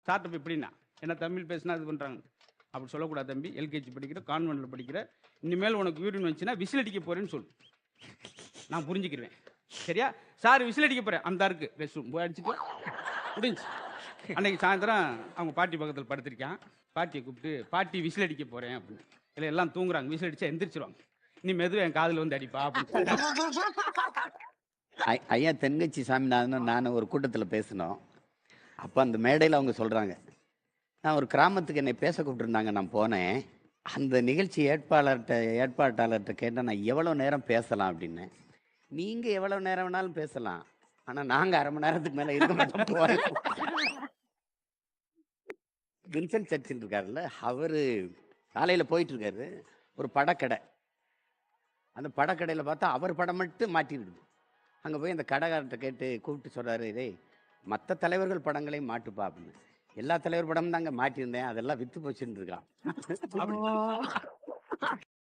Start up எப்படின்னா என்ன தமிழ் பேசினா இது பண்ணுறாங்க. அப்படி சொல்லக்கூடாது தம்பி, எல்கேஜி படிக்கிற, கான்வென்ட்டில் படிக்கிற, இனிமேல் உனக்கு யூரின் வந்துச்சுன்னா விசில் அடிக்க போகிறேன்னு சொல்லு, நான் புரிஞ்சுக்கிடுவேன். சரியா? சார் விசில் அடிக்க போகிறேன், அந்த இருக்கு ரெஸ்ட் ரூம் போய் அடிச்சுட்டு முடிஞ்சு. அன்னைக்கு சாயந்தரம் அவங்க பாட்டி பக்கத்தில் படுத்திருக்கான். பாட்டியை கூப்பிட்டு, பாட்டி விசில் அடிக்க போகிறேன் அப்படின்னு. இல்லை எல்லாம் தூங்குறாங்க, விசில் அடிச்சா எந்திரிச்சிருவாங்க. நீ மெதுவாக என் காதில் வந்து அடிப்பா அப்படின்னு. ஐயா தென்கட்சி சாமிநாதன் நான் ஒரு கூட்டத்தில் பேசினோம். அப்போ அந்த மேடையில் அவங்க சொல்கிறாங்க, நான் ஒரு கிராமத்துக்கு என்னை பேச கூப்பிட்டுருந்தாங்க, நான் போனேன். அந்த நிகழ்ச்சி ஏற்பாட்டாளர்கிட்ட கேட்டேன், நான் எவ்வளோ நேரம் பேசலாம் அப்படின்னு. நீங்கள் எவ்வளோ நேரம் வேணாலும் பேசலாம், ஆனால் நாங்கள் அரை மணி நேரத்துக்கு மேலே இருக்க மாட்டோம் போகிறேன். வின்சென்ட் சர்ச்சில் இருக்காருல்ல, அவர் காலையில் போயிட்டுருக்காரு, ஒரு படக்கடை. அந்த படக்கடையில் பார்த்தா அவர் படம் மட்டும் மாட்டிருக்குது. அங்கே போய் அந்த கடைக்காரர்கிட்ட கேட்டு கூப்பிட்டு சொல்கிறாரு, டேய் மற்ற தலைவர்கள் படங்களையும் மாட்டுப்பா அப்படின்னு. எல்லா தலைவர் படமும் தாங்க மாட்டியிருந்தேன், அதெல்லாம் விற்று போச்சுன்னு இருக்கான்.